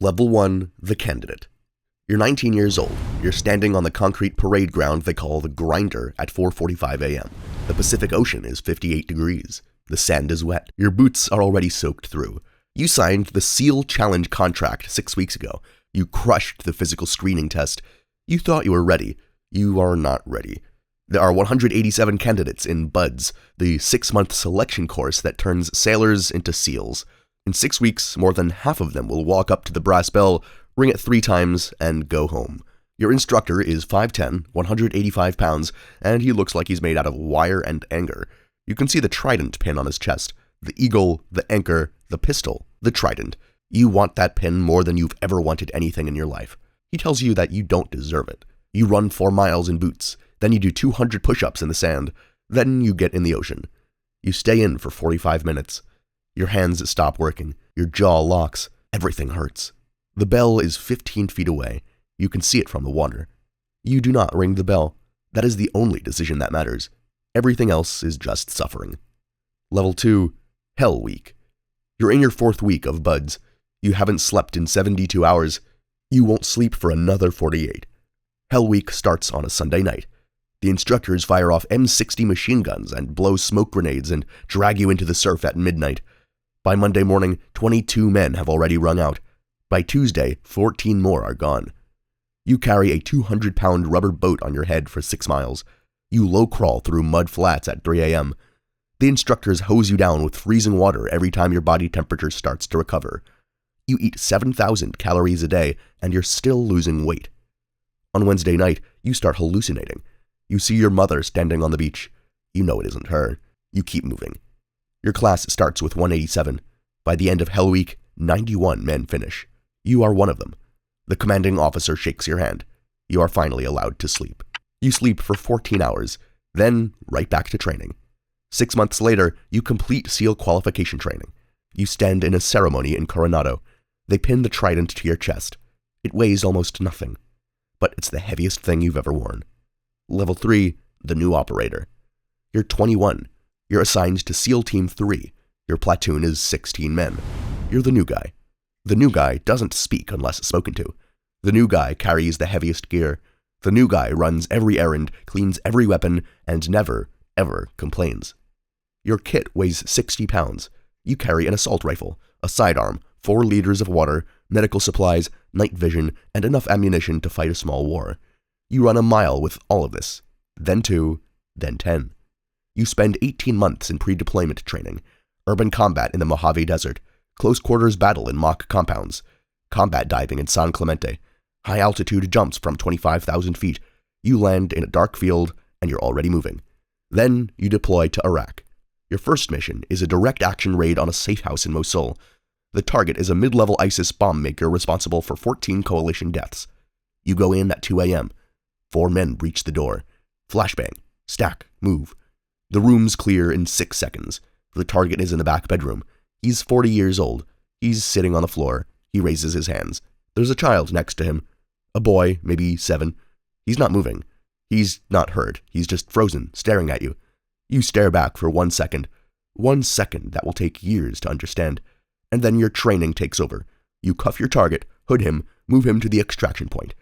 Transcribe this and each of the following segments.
Level 1, the candidate. You're 19 years old. You're standing on the concrete parade ground they call the Grinder at 4:45 a.m. The Pacific Ocean is 58 degrees. The sand is wet. Your boots are already soaked through. You signed the SEAL Challenge contract 6 weeks ago. You crushed the physical screening test. You thought you were ready. You are not ready. There are 187 candidates in BUDS, the 6-month selection course that turns sailors into SEALs. In 6 weeks, more than half of them will walk up to the brass bell, ring it 3 times, and go home. Your instructor is 5'10", 185 pounds, and he looks like he's made out of wire and anger. You can see the trident pin on his chest, the eagle, the anchor, the pistol, the trident. You want that pin more than you've ever wanted anything in your life. He tells you that you don't deserve it. You run 4 miles in boots, then you do 200 push-ups in the sand, then you get in the ocean. You stay in for 45 minutes. Your hands stop working, your jaw locks, everything hurts. The bell is 15 feet away. You can see it from the water. You do not ring the bell. That is the only decision that matters. Everything else is just suffering. Level 2, Hell Week. You're in your 4th week of BUDS. You haven't slept in 72 hours. You won't sleep for another 48. Hell Week starts on a Sunday night. The instructors fire off M60 machine guns and blow smoke grenades and drag you into the surf at midnight. By Monday morning, 22 men have already rung out. By Tuesday, 14 more are gone. You carry a 200-pound rubber boat on your head for 6 miles. You low crawl through mud flats at 3 a.m. The instructors hose you down with freezing water every time your body temperature starts to recover. You eat 7,000 calories a day, and you're still losing weight. On Wednesday night, you start hallucinating. You see your mother standing on the beach. You know it isn't her. You keep moving. Your class starts with 187. By the end of Hell Week, 91 men finish. You are one of them. The commanding officer shakes your hand. You are finally allowed to sleep. You sleep for 14 hours, then right back to training. 6 months later, you complete SEAL qualification training. You stand in a ceremony in Coronado. They pin the trident to your chest. It weighs almost nothing, but it's the heaviest thing you've ever worn. Level 3, the new operator. You're 21. You're assigned to SEAL Team 3. Your platoon is 16 men. You're the new guy. The new guy doesn't speak unless spoken to. The new guy carries the heaviest gear. The new guy runs every errand, cleans every weapon, and never, ever complains. Your kit weighs 60 pounds. You carry an assault rifle, a sidearm, 4 liters of water, medical supplies, night vision, and enough ammunition to fight a small war. You run a mile with all of this, then 2, then 10. You spend 18 months in pre-deployment training, urban combat in the Mojave Desert, close quarters battle in mock compounds, combat diving in San Clemente, high altitude jumps from 25,000 feet. You land in a dark field and you're already moving. Then you deploy to Iraq. Your first mission is a direct action raid on a safe house in Mosul. The target is a mid-level ISIS bomb maker responsible for 14 coalition deaths. You go in at 2 a.m. 4 men breach the door. Flashbang. Stack. Move. The room's clear in 6 seconds. The target is in the back bedroom. He's 40 years old. He's sitting on the floor. He raises his hands. There's a child next to him. A boy, maybe 7. He's not moving. He's not hurt. He's just frozen, staring at you. You stare back for 1 second. 1 second that will take years to understand. And then your training takes over. You cuff your target, hood him, move him to the extraction point.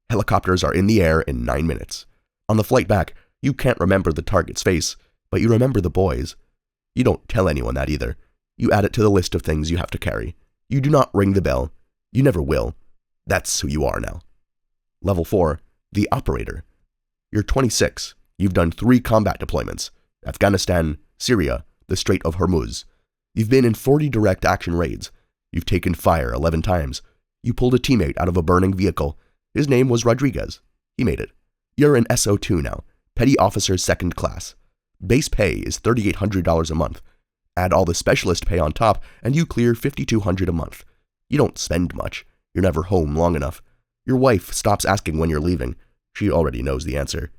Helicopters are in the air in 9 minutes. On the flight back, you can't remember the target's face, but you remember the boy's. You don't tell anyone that either. You add it to the list of things you have to carry. You do not ring the bell. You never will. That's who you are now. Level 4, the operator. You're 26. You've done 3 combat deployments. Afghanistan, Syria, the Strait of Hormuz. You've been in 40 direct action raids. You've taken fire 11 times. You pulled a teammate out of a burning vehicle. His name was Rodriguez. He made it. You're an SO2 now, Petty Officer 2nd Class. Base pay is $3,800 a month. Add all the specialist pay on top, and you clear $5,200 a month. You don't spend much. You're never home long enough. Your wife stops asking when you're leaving. She already knows the answer.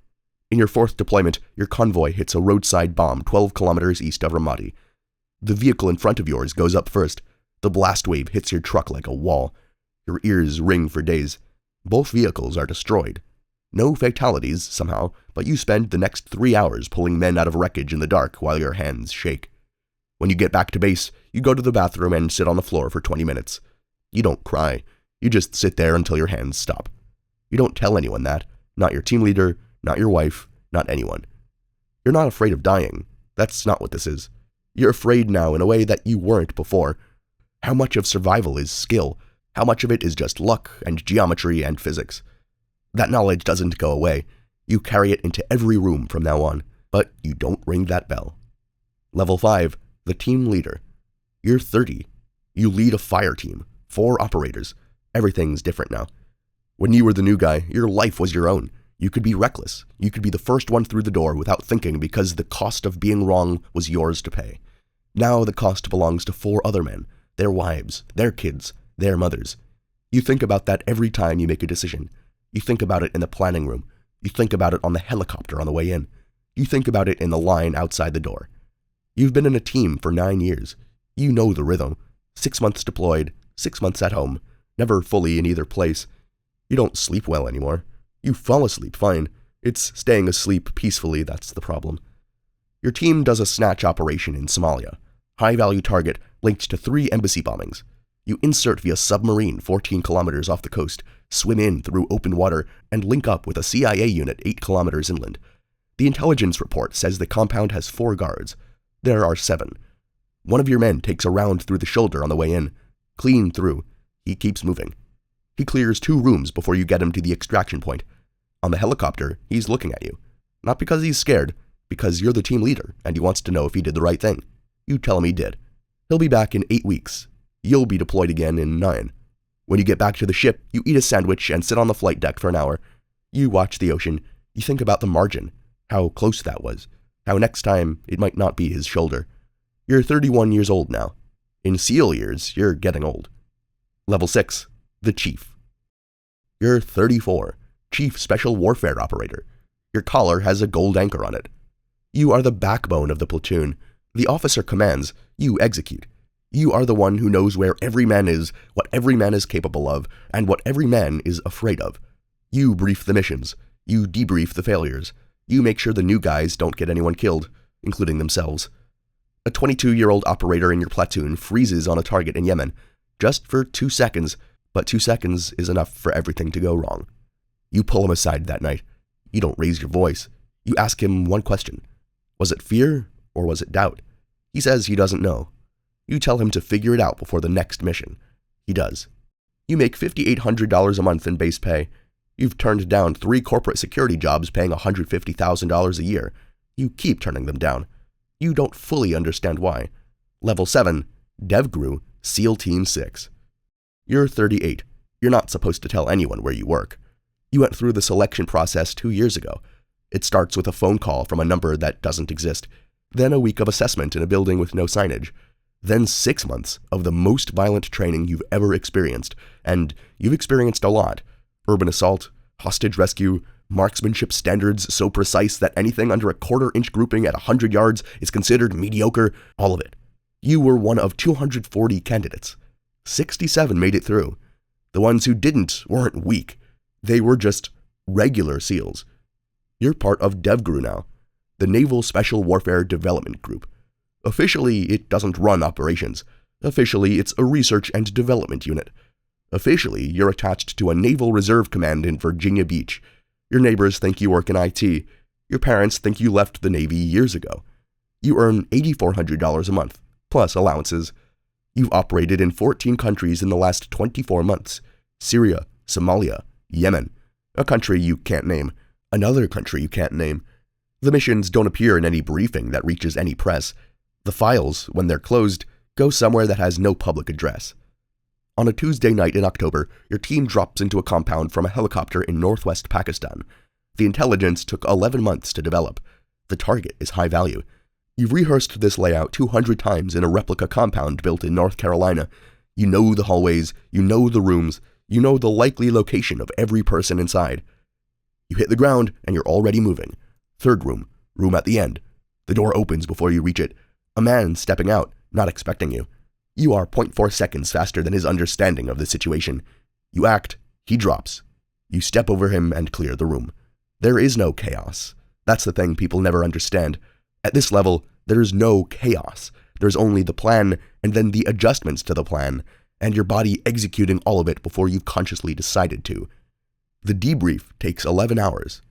In your 4th deployment, your convoy hits a roadside bomb 12 kilometers east of Ramadi. The vehicle in front of yours goes up first. The blast wave hits your truck like a wall. Your ears ring for days. Both vehicles are destroyed. No fatalities, somehow, but you spend the next 3 hours pulling men out of wreckage in the dark while your hands shake. When you get back to base, you go to the bathroom and sit on the floor for 20 minutes. You don't cry. You just sit there until your hands stop. You don't tell anyone that, not your team leader, not your wife, not anyone. You're not afraid of dying. That's not what this is. You're afraid now in a way that you weren't before. How much of survival is skill? How much of it is just luck and geometry and physics? That knowledge doesn't go away. You carry it into every room from now on, but you don't ring that bell. Level 5, the team leader. You're 30. You lead a fire team, 4 operators. Everything's different now. When you were the new guy, your life was your own. You could be reckless. You could be the first one through the door without thinking because the cost of being wrong was yours to pay. Now the cost belongs to 4 other men, their wives, their kids, their mothers. You think about that every time you make a decision. You think about it in the planning room. You think about it on the helicopter on the way in. You think about it in the line outside the door. You've been in a team for 9 years. You know the rhythm. 6 months deployed, 6 months at home, never fully in either place. You don't sleep well anymore. You fall asleep fine. It's staying asleep peacefully that's the problem. Your team does a snatch operation in Somalia. High-value target linked to 3 embassy bombings. You insert via submarine 14 kilometers off the coast, swim in through open water, and link up with a CIA unit 8 kilometers inland. The intelligence report says the compound has 4 guards. There are 7. One of your men takes a round through the shoulder on the way in. Clean through. He keeps moving. He clears 2 rooms before you get him to the extraction point. On the helicopter, he's looking at you. Not because he's scared, because you're the team leader and he wants to know if he did the right thing. You tell him he did. He'll be back in 8 weeks. You'll be deployed again in 9. When you get back to the ship, you eat a sandwich and sit on the flight deck for an hour. You watch the ocean. You think about the margin, how close that was, how next time it might not be his shoulder. You're 31 years old now. In SEAL years, you're getting old. Level 6, the Chief. You're 34, Chief Special Warfare Operator. Your collar has a gold anchor on it. You are the backbone of the platoon. The officer commands, you execute. You are the one who knows where every man is, what every man is capable of, and what every man is afraid of. You brief the missions. You debrief the failures. You make sure the new guys don't get anyone killed, including themselves. A 22-year-old operator in your platoon freezes on a target in Yemen, just for 2 seconds, but 2 seconds is enough for everything to go wrong. You pull him aside that night. You don't raise your voice. You ask him one question. Was it fear or was it doubt? He says he doesn't know. You tell him to figure it out before the next mission. He does. You make $5,800 a month in base pay. You've turned down 3 corporate security jobs paying $150,000 a year. You keep turning them down. You don't fully understand why. Level 7, DevGru, SEAL Team 6. You're 38. You're not supposed to tell anyone where you work. You went through the selection process 2 years ago. It starts with a phone call from a number that doesn't exist, then a week of assessment in a building with no signage, then 6 months of the most violent training you've ever experienced, and you've experienced a lot. Urban assault, hostage rescue, marksmanship standards so precise that anything under a quarter-inch grouping at 100 yards is considered mediocre, all of it. You were one of 240 candidates. 67 made it through. The ones who didn't weren't weak. They were just regular SEALs. You're part of DevGru now, the Naval Special Warfare Development Group. Officially, it doesn't run operations. Officially, it's a research and development unit. Officially, you're attached to a Naval Reserve Command in Virginia Beach. Your neighbors think you work in IT. Your parents think you left the Navy years ago. You earn $8,400 a month, plus allowances. You've operated in 14 countries in the last 24 months. Syria, Somalia, Yemen, a country you can't name, another country you can't name. The missions don't appear in any briefing that reaches any press. The files, when they're closed, go somewhere that has no public address. On a Tuesday night in October, your team drops into a compound from a helicopter in northwest Pakistan. The intelligence took 11 months to develop. The target is high value. You've rehearsed this layout 200 times in a replica compound built in North Carolina. You know the hallways, you know the rooms, you know the likely location of every person inside. You hit the ground and you're already moving. 3rd room, room at the end. The door opens before you reach it. A man stepping out, not expecting you. You are 0.4 seconds faster than his understanding of the situation. You act, he drops. You step over him and clear the room. There is no chaos. That's the thing people never understand. At this level, there's no chaos. There's only the plan and then the adjustments to the plan. and your body executing all of it before you've consciously decided to. The debrief takes 11 hours.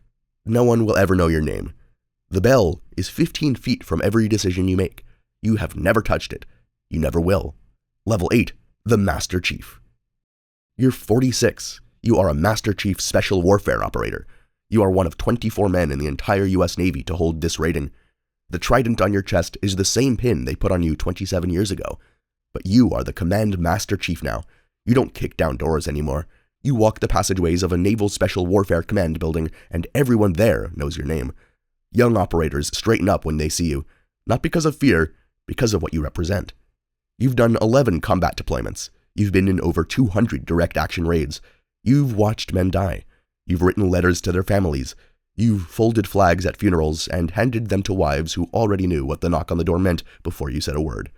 No one will ever know your name. The bell is 15 feet from every decision you make. You have never touched it. You never will. Level 8, the Master Chief. You're 46. You are a Master Chief Special Warfare Operator. You are one of 24 men in the entire US Navy to hold this rating. The trident on your chest is the same pin they put on you 27 years ago. But you are the Command Master Chief now. You don't kick down doors anymore. You walk the passageways of a Naval Special Warfare Command building, and everyone there knows your name. Young operators straighten up when they see you, not because of fear, because of what you represent. You've done 11 combat deployments. You've been in over 200 direct action raids. You've watched men die. You've written letters to their families. You've folded flags at funerals and handed them to wives who already knew what the knock on the door meant before you said a word.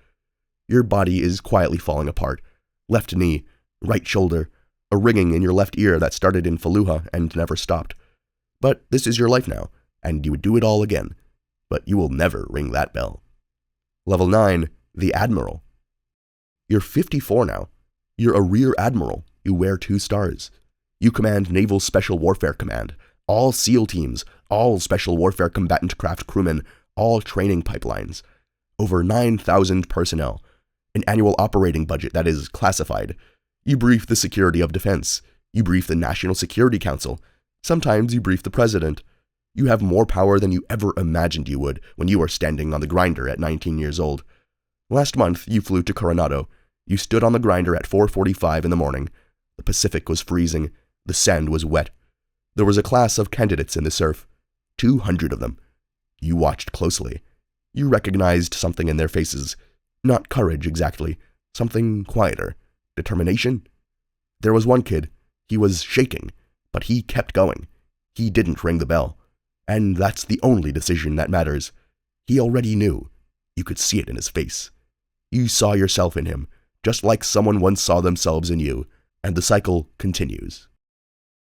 Your body is quietly falling apart. Left knee, right shoulder, a ringing in your left ear that started in Fallujah and never stopped. But this is your life now, and you would do it all again. But you will never ring that bell. Level 9, the Admiral. You're 54 now. You're a Rear Admiral. You wear 2 stars. You command Naval Special Warfare Command, all SEAL teams, all Special Warfare Combatant Craft crewmen, all training pipelines. Over 9,000 personnel. An annual operating budget that is classified. You brief the Security of Defense. You brief the National Security Council. Sometimes you brief the President. You have more power than you ever imagined you would when you were standing on the grinder at 19 years old. Last month, you flew to Coronado. You stood on the grinder at 4:45 in the morning. The Pacific was freezing. The sand was wet. There was a class of candidates in the surf. 200 of them. You watched closely. You recognized something in their faces. Not courage exactly. Something quieter. Determination? There was one kid. He was shaking, but he kept going. He didn't ring the bell. And that's the only decision that matters. He already knew. You could see it in his face. You saw yourself in him, just like someone once saw themselves in you, and the cycle continues.